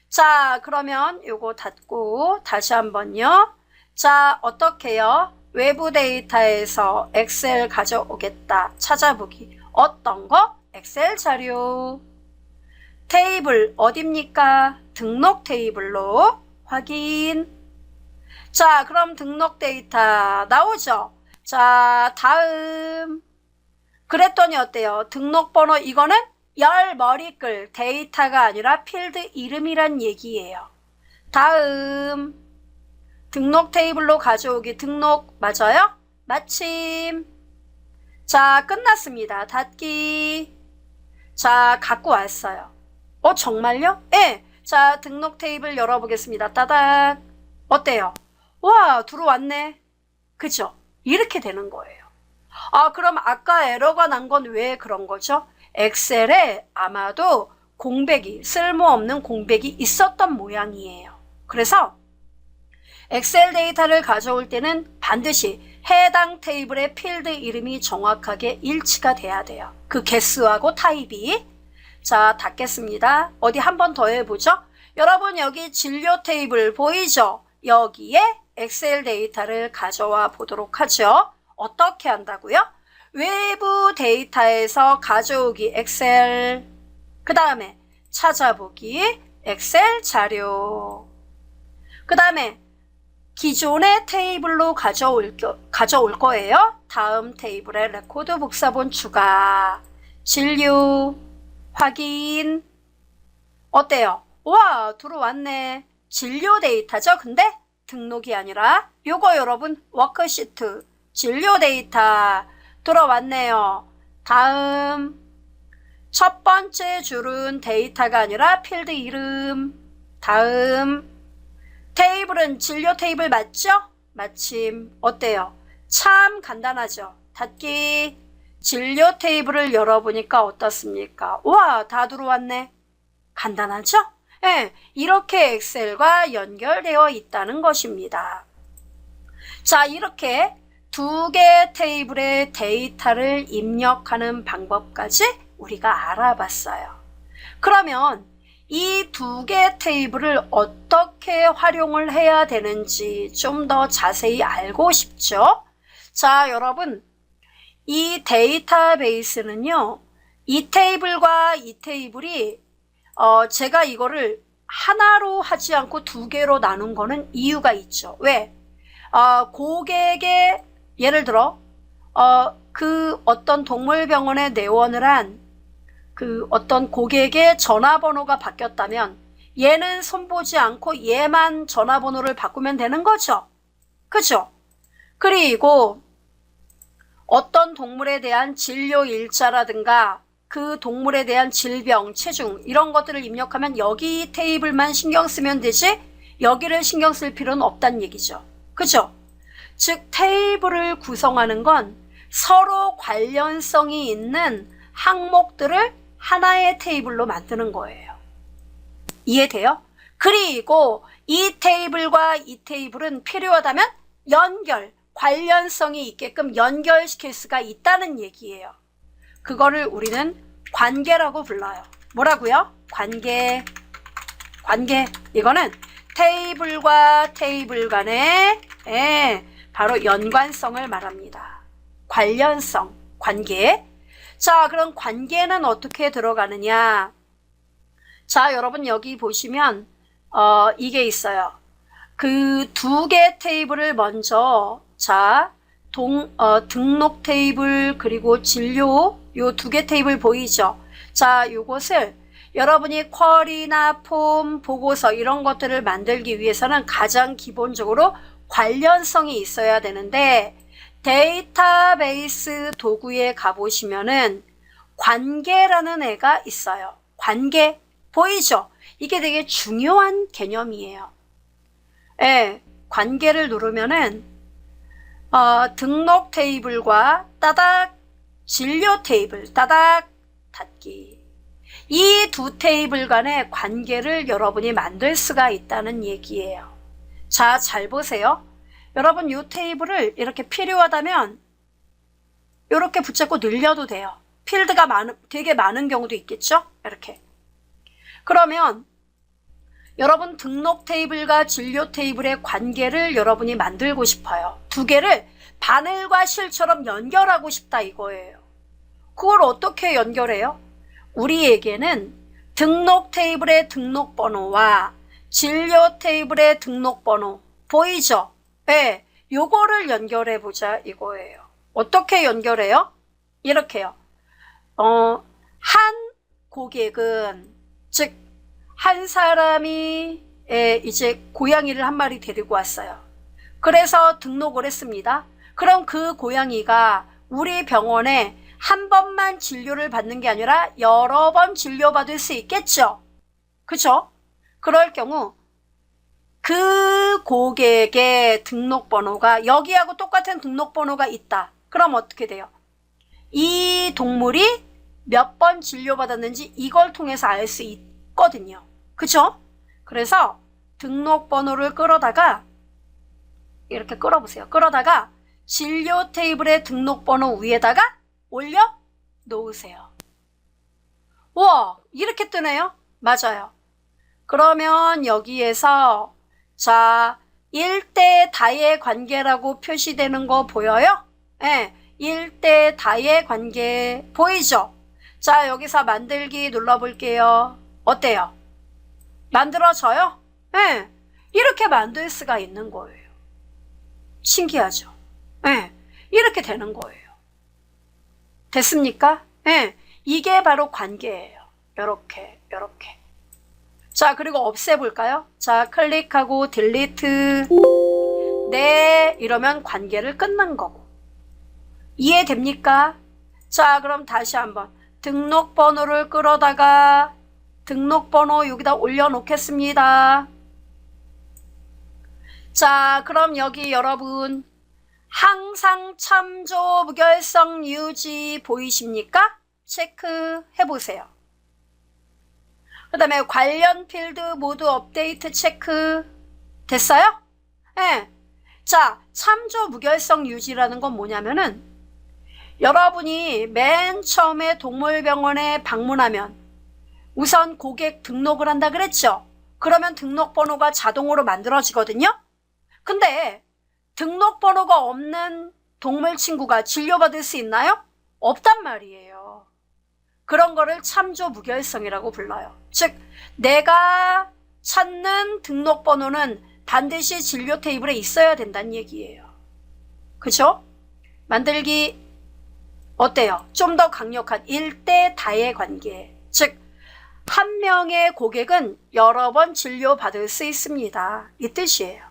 자, 그러면 요거 닫고 다시 한번요. 자, 어떻게 해요? 외부 데이터에서 엑셀 가져오겠다. 찾아보기. 어떤 거? 엑셀 자료. 테이블 어딥니까? 등록 테이블로 확인. 자, 그럼 등록 데이터 나오죠? 자, 다음. 그랬더니 어때요? 등록번호 이거는 열 머리글 데이터가 아니라 필드 이름이란 얘기예요. 다음. 등록 테이블로 가져오기. 등록 맞아요? 마침. 자, 끝났습니다. 닫기. 자, 갖고 왔어요. 정말요? 네. 자, 등록 테이블 열어보겠습니다. 따닥. 어때요? 와, 들어왔네. 그죠? 이렇게 되는 거예요. 아, 그럼 아까 에러가 난 건 왜 그런 거죠? 엑셀에 아마도 공백이, 쓸모없는 공백이 있었던 모양이에요. 그래서 엑셀 데이터를 가져올 때는 반드시 해당 테이블의 필드 이름이 정확하게 일치가 돼야 돼요. 그 개수하고 타입이. 자, 닫겠습니다. 어디 한 번 더 해보죠. 여러분 여기 진료 테이블 보이죠? 여기에 엑셀 데이터를 가져와 보도록 하죠. 어떻게 한다고요? 외부 데이터에서 가져오기 엑셀, 그 다음에 찾아보기 엑셀 자료, 그 다음에 기존의 테이블로 가져올 거예요. 다음 테이블에 레코드 복사본 추가, 진료, 확인. 어때요? 와, 들어왔네. 진료 데이터죠? 근데 등록이 아니라 요거 여러분 워크시트 진료 데이터 들어왔네요. 다음. 첫 번째 줄은 데이터가 아니라 필드 이름. 다음. 테이블은 진료 테이블 맞죠? 마침. 어때요? 참 간단하죠? 닫기. 진료 테이블을 열어보니까 어떻습니까? 와, 다 들어왔네. 간단하죠? 네, 이렇게 엑셀과 연결되어 있다는 것입니다. 자, 이렇게 두 개의 테이블에 데이터를 입력하는 방법까지 우리가 알아봤어요. 그러면 이 두 개 테이블을 어떻게 활용을 해야 되는지 좀 더 자세히 알고 싶죠? 자, 여러분, 이 데이터베이스는요, 이 테이블과 이 테이블이 제가 이거를 하나로 하지 않고 두 개로 나눈 거는 이유가 있죠. 왜? 고객의 예를 들어 그 어떤 동물병원에 내원을 한 그 어떤 고객의 전화번호가 바뀌었다면 얘는 손보지 않고 얘만 전화번호를 바꾸면 되는 거죠. 그죠? 그리고 어떤 동물에 대한 진료 일자라든가 그 동물에 대한 질병, 체중 이런 것들을 입력하면 여기 테이블만 신경 쓰면 되지 여기를 신경 쓸 필요는 없다는 얘기죠. 그죠? 즉 테이블을 구성하는 건 서로 관련성이 있는 항목들을 하나의 테이블로 만드는 거예요. 이해돼요? 그리고 이 테이블과 이 테이블은 필요하다면 연결, 관련성이 있게끔 연결시킬 수가 있다는 얘기예요. 그거를 우리는 관계라고 불러요. 뭐라고요? 관계. 이거는 테이블과 테이블 간의 바로 연관성을 말합니다. 관련성, 관계. 자, 그럼 관계는 어떻게 들어가느냐? 자, 여러분 여기 보시면 이게 있어요. 그 두 개 테이블을 먼저 자, 등록 테이블 그리고 진료 요 두 개 테이블 보이죠? 자, 요것을 여러분이 쿼리나 폼, 보고서 이런 것들을 만들기 위해서는 가장 기본적으로 관련성이 있어야 되는데 데이터베이스 도구에 가보시면은 관계라는 애가 있어요. 관계 보이죠? 이게 되게 중요한 개념이에요. 관계를 누르면은 등록 테이블과 따닥 진료 테이블 따닥 닫기 이 두 테이블 간의 관계를 여러분이 만들 수가 있다는 얘기예요. 자, 잘 보세요. 여러분 이 테이블을 이렇게 필요하다면 이렇게 붙잡고 늘려도 돼요. 필드가 되게 많은 경우도 있겠죠? 이렇게. 그러면 여러분 등록 테이블과 진료 테이블의 관계를 여러분이 만들고 싶어요. 두 개를 바늘과 실처럼 연결하고 싶다 이거예요. 그걸 어떻게 연결해요? 우리에게는 등록 테이블의 등록번호와 진료 테이블의 등록번호 보이죠? 네, 요거를 연결해 보자 이거예요. 어떻게 연결해요? 이렇게요. 한 고객은 즉 한 사람이 이제 고양이를 한 마리 데리고 왔어요. 그래서 등록을 했습니다. 그럼 그 고양이가 우리 병원에 한 번만 진료를 받는 게 아니라 여러 번 진료받을 수 있겠죠? 그죠? 그럴 경우 그 고객의 등록번호가 여기하고 똑같은 등록번호가 있다. 그럼 어떻게 돼요? 이 동물이 몇 번 진료받았는지 이걸 통해서 알 수 있거든요. 그죠? 그래서 등록번호를 끌어다가 이렇게 끌어보세요. 끌어다가 진료 테이블의 등록번호 위에다가 올려 놓으세요. 우와, 이렇게 뜨네요. 맞아요. 그러면 여기에서 자, 1대 다의 관계라고 표시되는 거 보여요? 네, 1대 다의 관계 보이죠? 자, 여기서 만들기 눌러볼게요. 어때요? 만들어져요? 네, 이렇게 만들 수가 있는 거예요. 신기하죠? 네, 이렇게 되는 거예요. 됐습니까? 네, 이게 바로 관계예요. 요렇게. 자, 그리고 없애볼까요? 자, 클릭하고 딜리트. 네, 이러면 관계를 끊는 거고. 이해됩니까? 자, 그럼 다시 한번 등록번호를 끌어다가 등록번호 여기다 올려놓겠습니다. 자, 그럼 여기 여러분 항상 참조 무결성 유지 보이십니까? 체크해보세요. 그 다음에 관련 필드 모두 업데이트 체크 됐어요? 네. 자, 참조 무결성 유지라는 건 뭐냐면은 여러분이 맨 처음에 동물병원에 방문하면 우선 고객 등록을 한다 그랬죠? 그러면 등록번호가 자동으로 만들어지거든요? 근데 등록번호가 없는 동물 친구가 진료받을 수 있나요? 없단 말이에요. 그런 거를 참조 무결성이라고 불러요. 즉, 내가 찾는 등록번호는 반드시 진료 테이블에 있어야 된다는 얘기예요. 그죠? 만들기 어때요? 좀 더 강력한 1대 다의 관계. 즉, 한 명의 고객은 여러 번 진료받을 수 있습니다. 이 뜻이에요.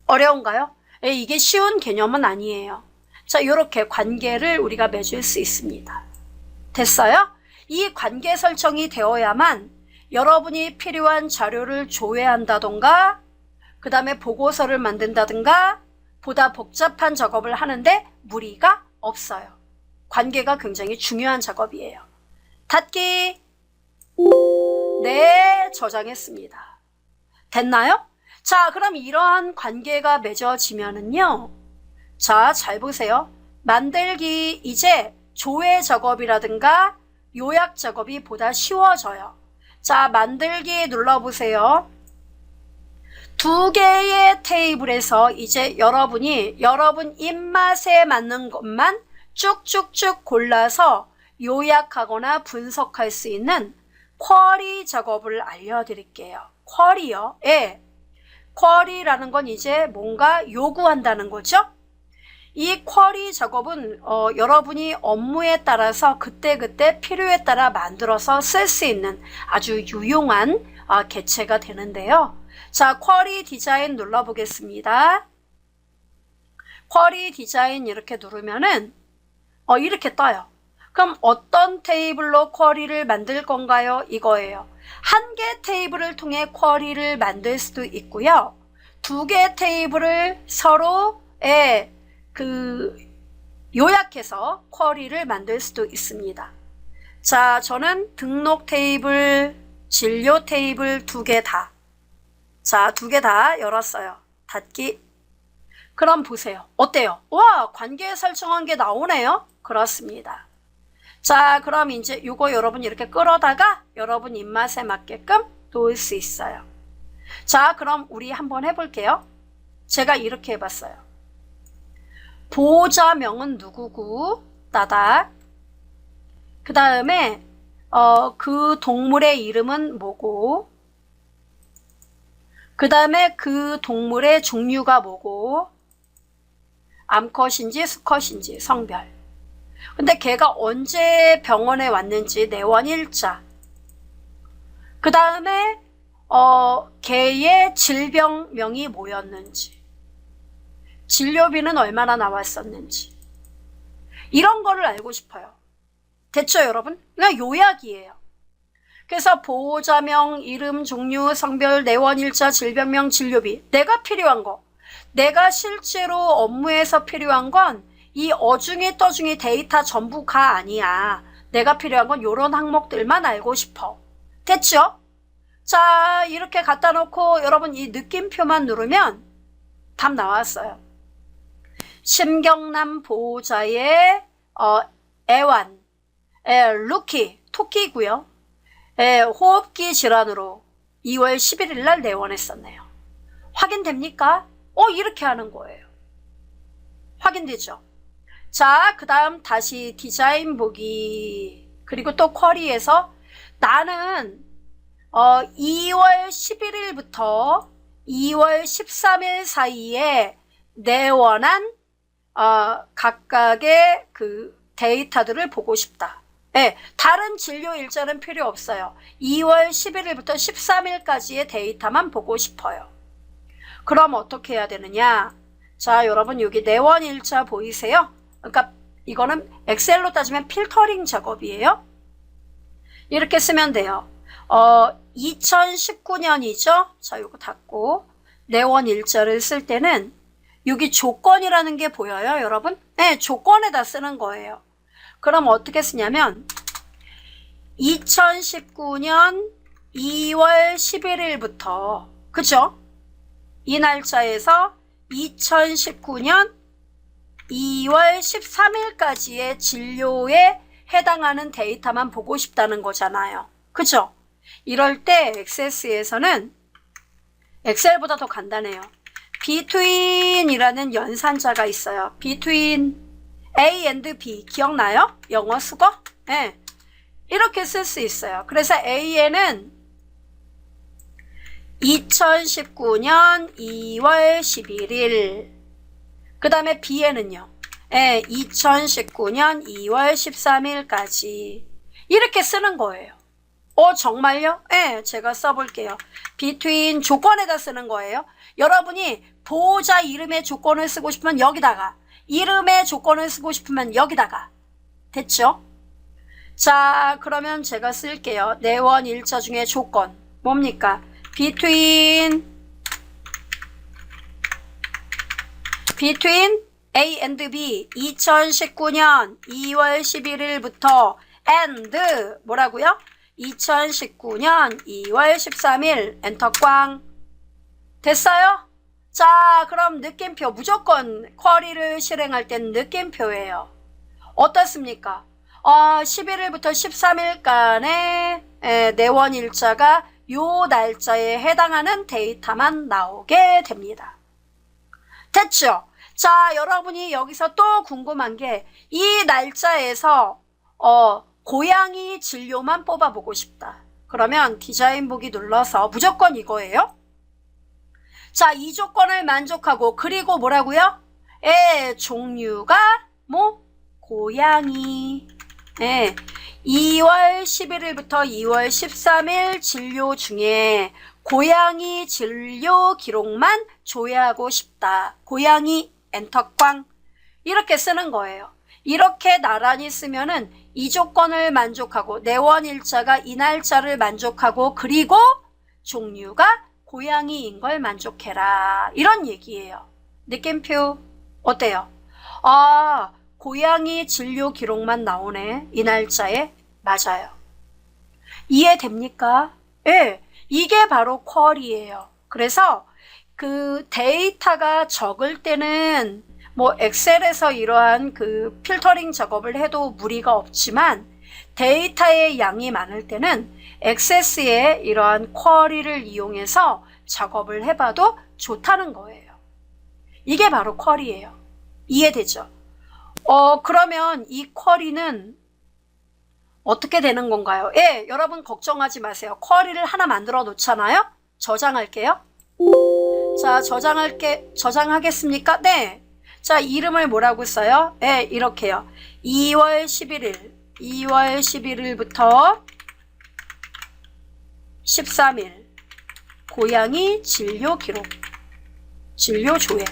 어려운가요? 이게 쉬운 개념은 아니에요. 자, 이렇게 관계를 우리가 맺을 수 있습니다. 됐어요? 이 관계 설정이 되어야만 여러분이 필요한 자료를 조회한다던가 그 다음에 보고서를 만든다든가 보다 복잡한 작업을 하는데 무리가 없어요. 관계가 굉장히 중요한 작업이에요. 닫기. 네, 저장했습니다. 됐나요? 자, 그럼 이러한 관계가 맺어지면은요. 자, 잘 보세요. 만들기 이제 조회 작업이라든가 요약 작업이 보다 쉬워져요. 자, 만들기 눌러보세요. 두 개의 테이블에서 이제 여러분이 여러분 입맛에 맞는 것만 쭉쭉쭉 골라서 요약하거나 분석할 수 있는 쿼리 작업을 알려드릴게요. 쿼리요? 예. 쿼리라는 건 이제 뭔가 요구한다는 거죠. 이 쿼리 작업은 여러분이 업무에 따라서 그때그때 필요에 따라 만들어서 쓸 수 있는 아주 유용한 개체가 되는데요. 자, 쿼리 디자인 눌러보겠습니다. 쿼리 디자인 이렇게 누르면은 이렇게 떠요. 그럼 어떤 테이블로 쿼리를 만들 건가요? 이거예요. 한 개 테이블을 통해 쿼리를 만들 수도 있고요. 두 개 테이블을 서로에 요약해서 쿼리를 만들 수도 있습니다. 자, 저는 등록 테이블, 진료 테이블 두 개 다. 자, 두 개 다 열었어요. 닫기. 그럼 보세요. 어때요? 와, 관계 설정한 게 나오네요. 그렇습니다. 자, 그럼 이제 요거 여러분 이렇게 끌어다가 여러분 입맛에 맞게끔 놓을 수 있어요. 자, 그럼 우리 한번 해볼게요. 제가 이렇게 해봤어요. 보호자명은 누구고 따닥. 그 다음에 그 동물의 이름은 뭐고, 그 다음에 그 동물의 종류가 뭐고, 암컷인지 수컷인지 성별. 근데 걔가 언제 병원에 왔는지 내원일자. 그 다음에 걔의 질병명이 뭐였는지, 진료비는 얼마나 나왔었는지, 이런 거를 알고 싶어요. 됐죠, 여러분? 그냥 요약이에요. 그래서 보호자명, 이름, 종류, 성별, 내원일자, 질병명, 진료비. 내가 필요한 거. 내가 실제로 업무에서 필요한 건 이 어중이 떠중이 데이터 전부가 아니야. 내가 필요한 건 이런 항목들만 알고 싶어. 됐죠? 자, 이렇게 갖다 놓고 여러분 이 느낌표만 누르면 답 나왔어요. 심경남 보호자의 애완, 루키, 토끼고요. 호흡기 질환으로 2월 11일 날 내원했었네요. 확인됩니까? 이렇게 하는 거예요. 확인되죠? 자, 그 다음 다시 디자인 보기. 그리고 또 쿼리에서 나는 2월 11일부터 2월 13일 사이에 내원한 각각의 그 데이터들을 보고 싶다. 네, 다른 진료 일자는 필요 없어요. 2월 11일부터 13일까지의 데이터만 보고 싶어요. 그럼 어떻게 해야 되느냐? 자, 여러분 여기 내원 일자 보이세요? 그러니까 이거는 엑셀로 따지면 필터링 작업이에요. 이렇게 쓰면 돼요. 2019년이죠. 자, 요거 닫고 내원 일자를 쓸 때는 여기 조건이라는 게 보여요, 여러분? 네, 조건에다 쓰는 거예요. 그럼 어떻게 쓰냐면 2019년 2월 11일부터 그죠? 이 날짜에서 2019년 2월 13일까지의 진료에 해당하는 데이터만 보고 싶다는 거잖아요. 그죠? 이럴 때 XS에서는 엑셀보다 더 간단해요. between이라는 연산자가 있어요. between A and B 기억나요? 영어 수거? 네. 이렇게 쓸 수 있어요. 그래서 A에는 2019년 2월 11일 그 다음에 B에는요 2019년 2월 13일까지 이렇게 쓰는 거예요. 정말요? 네, 제가 써볼게요. between 조건에다 쓰는 거예요. 여러분이 보호자 이름의 조건을 쓰고 싶으면 여기다가, 이름의 조건을 쓰고 싶으면 여기다가. 됐죠? 자, 그러면 제가 쓸게요. 내원 일자 중에 조건 뭡니까? between A and B 2019년 2월 11일부터 and 뭐라고요? 2019년 2월 13일 엔터꽝. 됐어요? 자, 그럼 느낌표 무조건 쿼리를 실행할 땐 느낌표예요. 어떻습니까? 11일부터 13일간의 내원 일자가 요 날짜에 해당하는 데이터만 나오게 됩니다. 됐죠? 자, 여러분이 여기서 또 궁금한 게 이 날짜에서 고양이 진료만 뽑아보고 싶다. 그러면 디자인 보기 눌러서 무조건 이거예요. 자, 이 조건을 만족하고 그리고 뭐라고요? 종류가 고양이. 2월 11일부터 2월 13일 진료 중에 고양이 진료 기록만 조회하고 싶다. 고양이 엔터꽝. 이렇게 쓰는 거예요. 이렇게 나란히 쓰면은 이 조건을 만족하고 내원 일자가 이 날짜를 만족하고 그리고 종류가 고양이인 걸 만족해라. 이런 얘기예요. 느낌표 어때요? 고양이 진료 기록만 나오네. 이 날짜에. 맞아요. 이해됩니까? 예. 이게 바로 쿼리예요. 그래서 그 데이터가 적을 때는 엑셀에서 이러한 그 필터링 작업을 해도 무리가 없지만 데이터의 양이 많을 때는 XS의 이러한 쿼리를 이용해서 작업을 해봐도 좋다는 거예요. 이게 바로 쿼리예요. 이해되죠? 그러면 이 쿼리는 어떻게 되는 건가요? 예, 여러분 걱정하지 마세요. 쿼리를 하나 만들어 놓잖아요. 저장할게요. 자, 저장하겠습니까? 네. 자, 이름을 뭐라고 써요? 네, 이렇게요. 2월 11일부터 13일 고양이 진료 기록, 진료 조회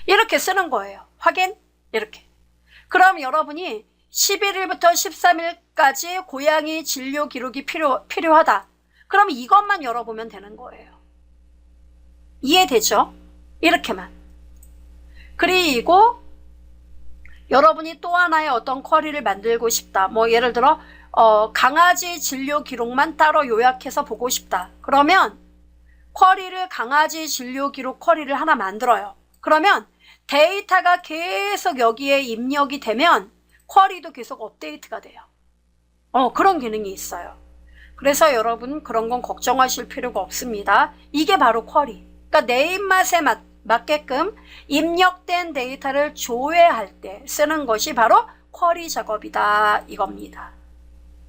이렇게 쓰는 거예요. 확인? 이렇게. 그럼 여러분이 11일부터 13일까지 고양이 진료 기록이 필요하다. 그럼 이것만 열어보면 되는 거예요. 이해되죠? 이렇게만. 그리고 여러분이 또 하나의 어떤 쿼리를 만들고 싶다. 예를 들어 강아지 진료 기록만 따로 요약해서 보고 싶다. 그러면 쿼리를 강아지 진료 기록 쿼리를 하나 만들어요. 그러면 데이터가 계속 여기에 입력이 되면 쿼리도 계속 업데이트가 돼요. 그런 기능이 있어요. 그래서 여러분 그런 건 걱정하실 필요가 없습니다. 이게 바로 쿼리. 그러니까 내 입맛에 맞게끔 입력된 데이터를 조회할 때 쓰는 것이 바로 쿼리 작업이다 이겁니다.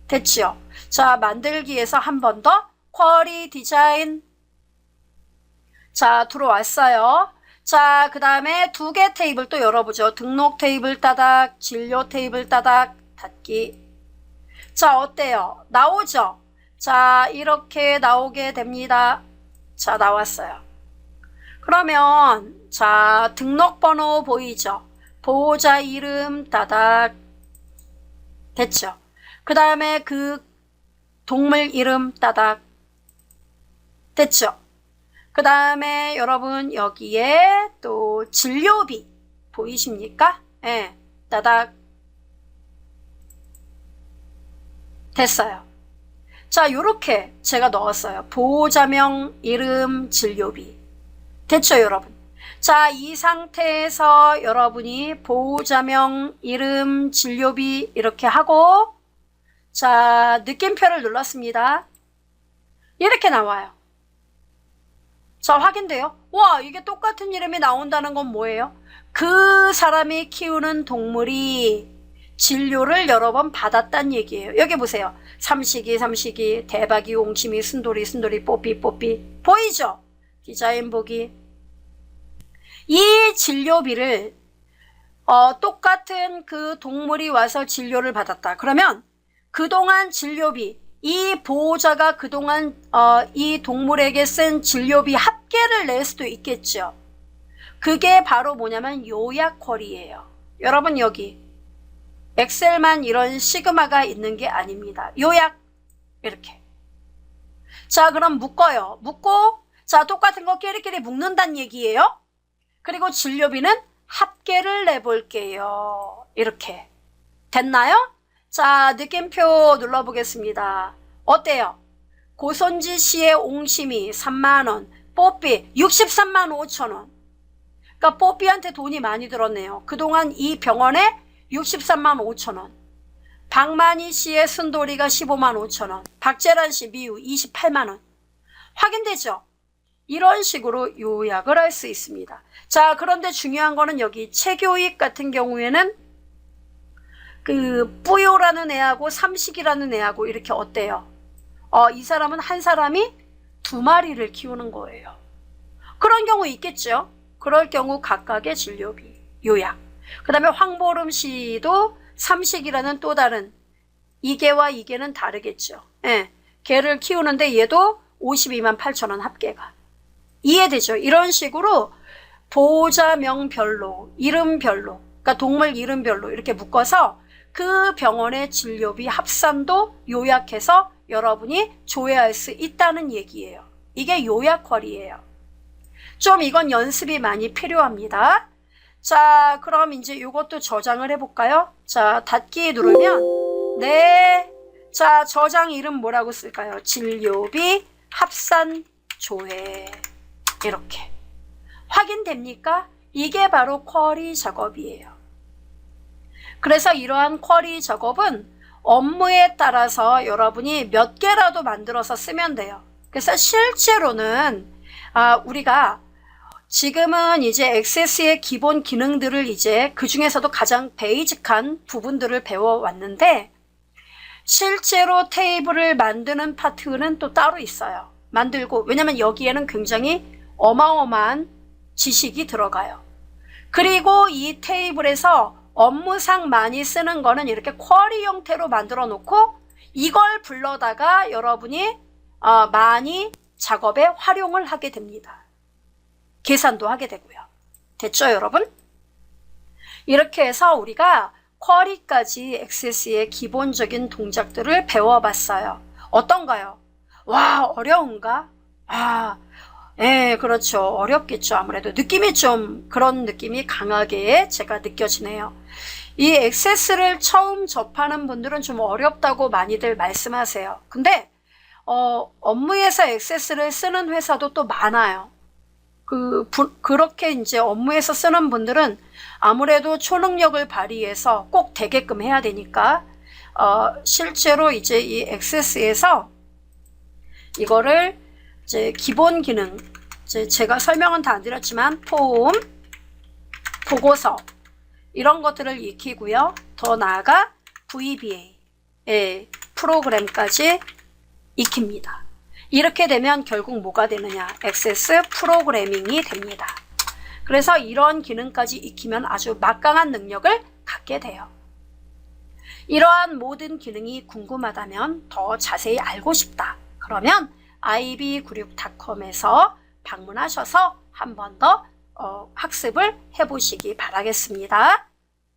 됐지요? 자, 만들기에서 한 번 더 쿼리 디자인. 자, 들어왔어요. 자, 그 다음에 두 개 테이블 또 열어보죠. 등록 테이블 따닥, 진료 테이블 따닥, 닫기. 자, 어때요? 나오죠? 자, 이렇게 나오게 됩니다. 자, 나왔어요. 그러면 자, 등록번호 보이죠? 보호자 이름 따닥. 됐죠? 그 다음에 그 동물 이름 따닥. 됐죠? 그 다음에 여러분 여기에 또 진료비 보이십니까? 예, 따닥. 됐어요. 자, 요렇게 제가 넣었어요. 보호자명, 이름, 진료비. 됐죠, 여러분? 자, 이 상태에서 여러분이 보호자명, 이름, 진료비 이렇게 하고 자, 느낌표를 눌렀습니다. 이렇게 나와요. 자, 확인돼요? 와, 이게 똑같은 이름이 나온다는 건 뭐예요? 그 사람이 키우는 동물이 진료를 여러 번 받았단 얘기예요. 여기 보세요. 삼식이, 대박이, 옹심이, 순돌이, 뽀삐. 보이죠? 디자인 보기. 이 진료비를 똑같은 그 동물이 와서 진료를 받았다. 그러면 그동안 진료비, 이 보호자가 그동안 이 동물에게 쓴 진료비 합계를 낼 수도 있겠죠. 그게 바로 뭐냐면 요약 쿼리예요. 여러분 여기 엑셀만 이런 시그마가 있는 게 아닙니다. 요약 이렇게. 자, 그럼 묶어요. 묶고 자, 똑같은 거 끼리끼리 묶는다는 얘기예요. 그리고 진료비는 합계를 내볼게요. 이렇게. 됐나요? 자, 느낌표 눌러보겠습니다. 어때요? 고선지 씨의 옹심이 3만원, 뽀삐 63만 5천원. 그러니까 뽀삐한테 돈이 많이 들었네요. 그동안 이 병원에 63만 5천원. 박만희 씨의 순돌이가 15만 5천원. 박재란 씨 미우 28만원. 확인되죠? 이런 식으로 요약을 할 수 있습니다. 자, 그런데 중요한 거는 여기 체교익 같은 경우에는 그 뿌요라는 애하고 삼식이라는 애하고 이렇게 어때요? 이 사람은 한 사람이 2마리를 키우는 거예요. 그런 경우 있겠죠? 그럴 경우 각각의 진료비, 요약. 그 다음에 황보름 씨도 삼식이라는 또 다른 이개와 이개는 다르겠죠. 예, 개를 키우는데 얘도 52만 8천원 합계가. 이해되죠? 이런 식으로 보호자명별로, 이름별로, 그러니까 동물 이름별로 이렇게 묶어서 그 병원의 진료비 합산도 요약해서 여러분이 조회할 수 있다는 얘기예요. 이게 요약 쿼리예요. 좀 이건 연습이 많이 필요합니다. 자, 그럼 이제 이것도 저장을 해볼까요? 자, 닫기 누르면 네. 자, 저장 이름 뭐라고 쓸까요? 진료비 합산 조회. 이렇게. 확인됩니까? 이게 바로 쿼리 작업이에요. 그래서 이러한 쿼리 작업은 업무에 따라서 여러분이 몇 개라도 만들어서 쓰면 돼요. 그래서 실제로는 우리가 지금은 이제 액세스의 기본 기능들을 이제 그 중에서도 가장 베이직한 부분들을 배워왔는데 실제로 테이블을 만드는 파트는 또 따로 있어요. 만들고, 왜냐면 여기에는 굉장히 어마어마한 지식이 들어가요. 그리고 이 테이블에서 업무상 많이 쓰는 거는 이렇게 쿼리 형태로 만들어 놓고 이걸 불러다가 여러분이 많이 작업에 활용을 하게 됩니다. 계산도 하게 되고요. 됐죠, 여러분? 이렇게 해서 우리가 쿼리까지 액세스의 기본적인 동작들을 배워봤어요. 어떤가요? 와, 어려운가? 예, 그렇죠. 어렵겠죠. 아무래도 느낌이 좀 그런 느낌이 강하게 제가 느껴지네요. 이 액세스를 처음 접하는 분들은 좀 어렵다고 많이들 말씀하세요. 근데 업무에서 액세스를 쓰는 회사도 또 많아요. 그렇게 이제 업무에서 쓰는 분들은 아무래도 초능력을 발휘해서 꼭 되게끔 해야 되니까 실제로 이제 이 액세스에서 이거를 이제 기본 기능, 제가 설명은 다 안 드렸지만 폼, 보고서 이런 것들을 익히고요. 더 나아가 VBA, 프로그램까지 익힙니다. 이렇게 되면 결국 뭐가 되느냐? 액세스 프로그래밍이 됩니다. 그래서 이런 기능까지 익히면 아주 막강한 능력을 갖게 돼요. 이러한 모든 기능이 궁금하다면 더 자세히 알고 싶다. 그러면 ib96.com에서 방문하셔서 한 번 더 학습을 해보시기 바라겠습니다.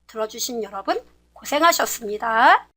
들어주신 여러분 고생하셨습니다.